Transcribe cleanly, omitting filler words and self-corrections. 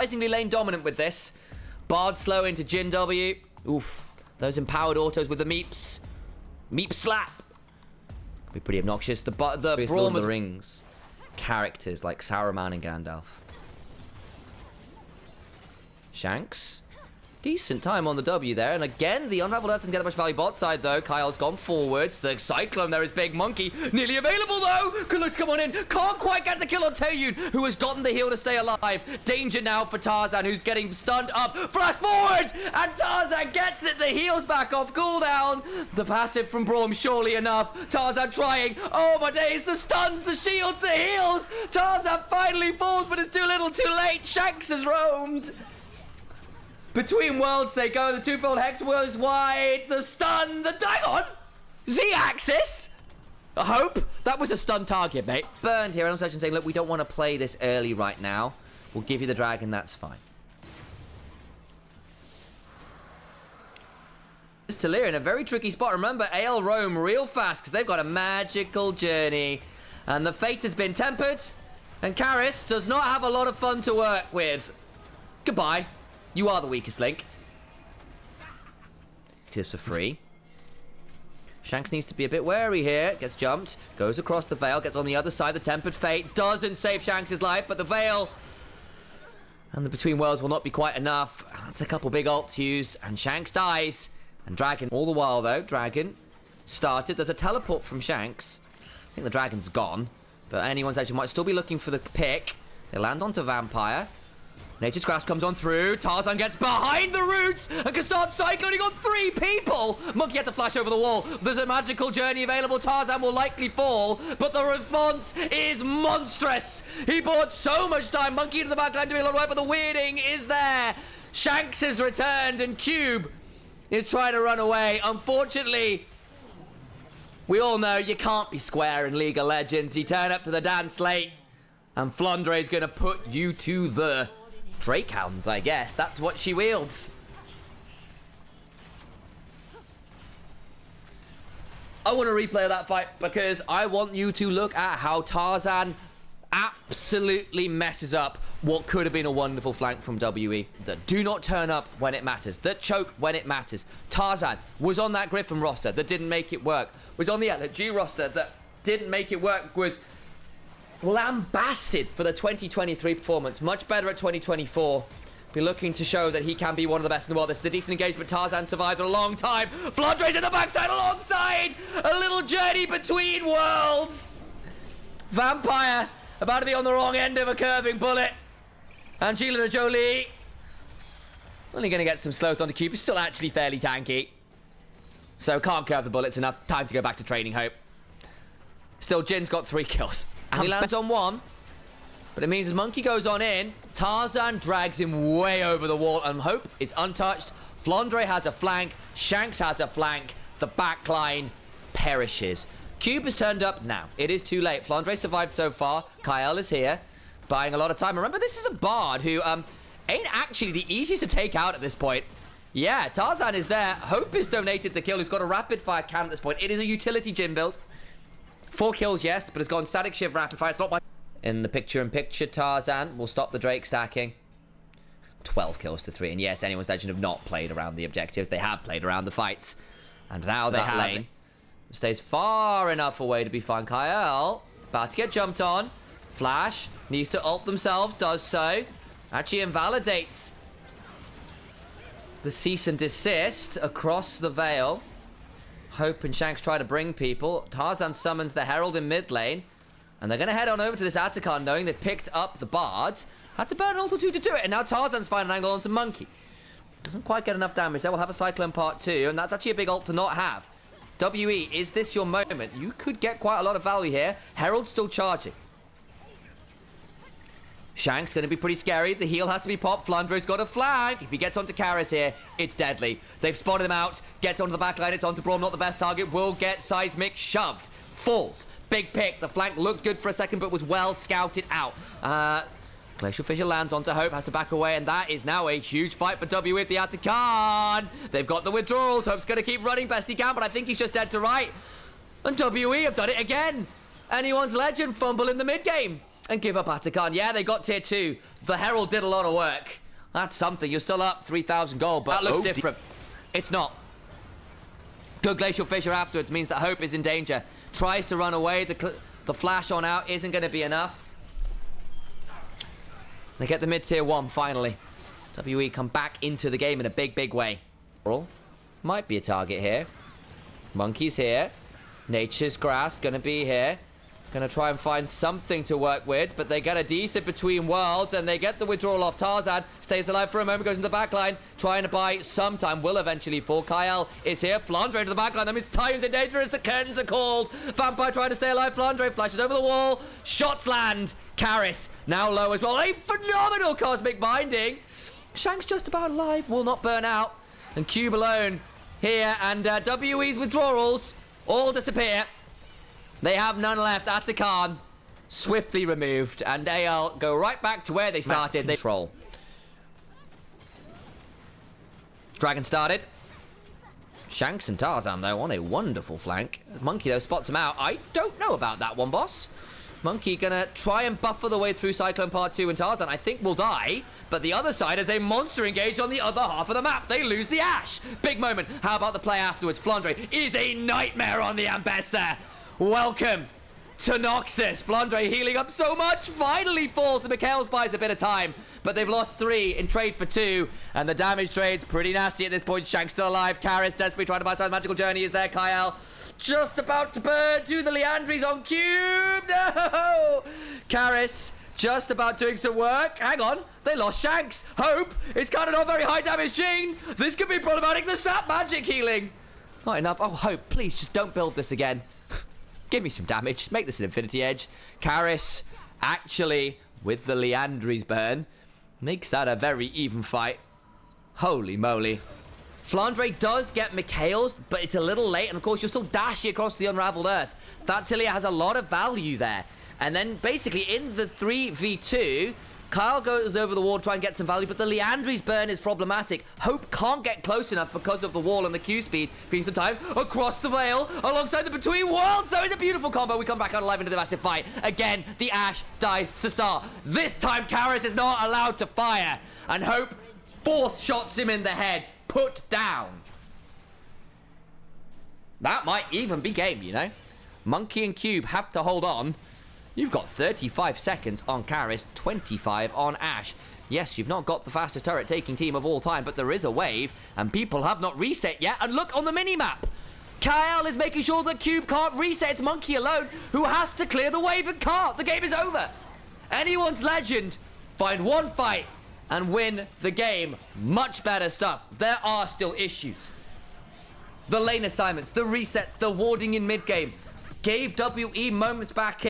surprisingly lane dominant with this. Bard slow into Jin W. Oof. Those empowered autos with the meeps. Meep slap. Could be pretty obnoxious. The Lord of the Rings characters like Saruman and Gandalf. Shanks. Decent time on the W there. And again, the Unraveled Earth doesn't get that much value bot side, though. Kyle's gone forwards. The Cyclone there is Big Monkey. Nearly available, though. Good luck to come on in. Can't quite get the kill on Taeyun, who has gotten the heal to stay alive. Danger now for Tarzan, who's getting stunned up. Flash forward! And Tarzan gets it. The heal's back off cooldown. The passive from Braum, surely enough. Tarzan trying. Oh, my days. The stuns, the shields, the heals. Tarzan finally falls, but it's too little, too late. Shanks has roamed. Between worlds they go. The twofold hex was wide. The stun. The Dagon. Z-axis. I hope. That was a stun target, mate. Burned here. I'm saying, look, we don't want to play this early right now. We'll give you the dragon. That's fine. Talir in a very tricky spot. Remember, AL roam real fast because they've got a magical journey. And the fate has been tempered. And Karis does not have a lot of fun to work with. Goodbye. You are the weakest link. Tips are free. Shanks needs to be a bit wary here. Gets jumped. Goes across the veil. Gets on the other side. The Tempered Fate doesn't save Shanks' life. But the veil and the Between Worlds will not be quite enough. That's a couple big ults used. And Shanks dies. And Dragon. All the while, though, Dragon started. There's a teleport from Shanks. I think the Dragon's gone. But anyone's actually might still be looking for the pick. They land onto Vampire. Nature's Grasp comes on through. Tarzan gets behind the roots and can start cycloning on 3 people. Monkey had to flash over the wall. There's a magical journey available. Tarzan will likely fall, but the response is monstrous. He bought so much time. Monkey into the backline doing a lot of work, but the weirding is there. Shanks has returned and Cube is trying to run away. Unfortunately, we all know you can't be square in League of Legends. You turn up to the dance late and Flandre is going to put you to the Drake Hounds, I guess. That's what she wields. I want to replay that fight because I want you to look at how Tarzan absolutely messes up what could have been a wonderful flank from WE. That do not turn up when it matters. That choke when it matters. Tarzan was on that Griffin roster that didn't make it work. Was on the G roster that didn't make it work. Was lambasted for the 2023 performance. Much better at 2024. Be looking to show that he can be one of the best in the world. This is a decent engagement. Tarzan survives a long time. Flandre's in the backside alongside. A little journey between worlds. Vampire about to be on the wrong end of a curving bullet. Angelina Jolie only going to get some slows onto Cube. He's still actually fairly tanky. So can't curve the bullets enough. Time to go back to training hope. Still, Jin's got 3 kills. And he lands on 1. But it means as Monkey goes on in, Tarzan drags him way over the wall. And Hope is untouched. Flandre has a flank. Shanks has a flank. The backline perishes. Cube has turned up now. It is too late. Flandre survived so far. Kyle is here, buying a lot of time. Remember, this is a Bard who ain't actually the easiest to take out at this point. Yeah, Tarzan is there. Hope has donated the kill. He's got a rapid fire cannon at this point. It is a utility Jin build. 4 kills, yes, but it's gone static shiv rapid fire. It's not my... In the picture-in-picture, Tarzan will stop the Drake stacking. 12 kills to 3. And yes, anyone's legend have not played around the objectives. They have played around the fights. And now they have. Lane stays far enough away to be fine. Kyle about to get jumped on. Flash needs to ult themselves. Does so. Actually invalidates the cease and desist across the veil. Hope and Shanks try to bring people. Tarzan summons the Herald in mid lane. And they're going to head on over to this Atacon, knowing they've picked up the Bards. Had to burn an ult or 2 to do it. And now Tarzan's finding an angle onto Monkey. Doesn't quite get enough damage there. We'll have a Cyclone part 2. And that's actually a big ult to not have. WE, is this your moment? You could get quite a lot of value here. Herald's still charging. Shank's going to be pretty scary. The heal has to be popped. Flandre's got a flank. If he gets onto Karis here, it's deadly. They've spotted him out. Gets onto the backline. It's onto Braum. Not the best target. Will get Seismic shoved. Falls. Big pick. The flank looked good for a second, but was well scouted out. Glacial Fissure lands onto Hope. Has to back away, and that is now a huge fight for W with the Atacon. They've got the withdrawals. Hope's going to keep running best he can, but I think he's just dead to right. And WE have done it again. Anyone's legend fumble in the mid game. and give up Atakan. Yeah, they got tier 2. The Herald did a lot of work. That's something. You're still up 3,000 gold, but that looks different. It's not. Good Glacial Fissure afterwards means that Hope is in danger. Tries to run away. The flash on out isn't going to be enough. They get the mid-tier 1 finally. WE come back into the game in a big, big way. Might be a target here. Monkey's here. Nature's Grasp going to be here. Going to try and find something to work with, but they get a decent between worlds, and they get the withdrawal off Tarzan. Stays alive for a moment, goes into the backline, trying to buy some time, will eventually fall. Kyle is here, Flandre into the backline. That means Time's in danger as the curtains are called. Vampire trying to stay alive, Flandre flashes over the wall. Shots land. Karis now low as well. A phenomenal Cosmic Binding. Shank's just about alive, will not burn out. And Cube alone here, and WE's withdrawals all disappear. They have none left. Atakan swiftly removed, and AL go right back to where they started. They control. Dragon started. Shanks and Tarzan, though, on a wonderful flank. Monkey, though, spots him out. I don't know about that one, boss. Monkey gonna try and buffer the way through Cyclone Part 2, and Tarzan, I think, will die. But the other side is a monster engaged on the other half of the map. They lose the Ash. Big moment. How about the play afterwards? Flandre is a nightmare on the Ambessa. Welcome to Noxus. Flandre healing up so much. Finally falls. The Mikhails buys a bit of time, but they've lost 3 in trade for 2, and the damage trade's pretty nasty at this point. Shank's still alive. Karis desperately trying to buy side. Magical Journey is there. Kyle just about to burn to the Leandries on Cube. No! Karis just about doing some work. Hang on. They lost Shanks. Hope. It's kind of not very high damage, Gene. This could be problematic. The sap magic healing. Not enough. Oh, Hope, please just don't build this again. Give me some damage. Make this an Infinity Edge. Karis, actually, with the Leandries burn, makes that a very even fight. Holy moly. Flandre does get Mikhails, but it's a little late. And, of course, you're still dashing across the Unraveled Earth. That Tilia has a lot of value there. And then, basically, in the 3v2, Kyle goes over the wall to try and get some value, but the Leandries burn is problematic. Hope can't get close enough because of the wall and the Q speed. Being some time across the veil alongside the Between Worlds. That is a beautiful combo. We come back out alive into the massive fight. Again, the Ash dies to start. This time, Karis is not allowed to fire. And Hope, 4th shots him in the head. Put down. That might even be game, you know. Monkey and Cube have to hold on. You've got 35 seconds on Karis, 25 on Ash. Yes, you've not got the fastest turret-taking team of all time, but there is a wave, and people have not reset yet. And look on the mini-map. Kyle is making sure that Cube can't reset. It's Monkey alone who has to clear the wave and can't. The game is over. Anyone's legend. Find one fight and win the game. Much better stuff. There are still issues. The lane assignments, the resets, the warding in mid-game gave WE moments back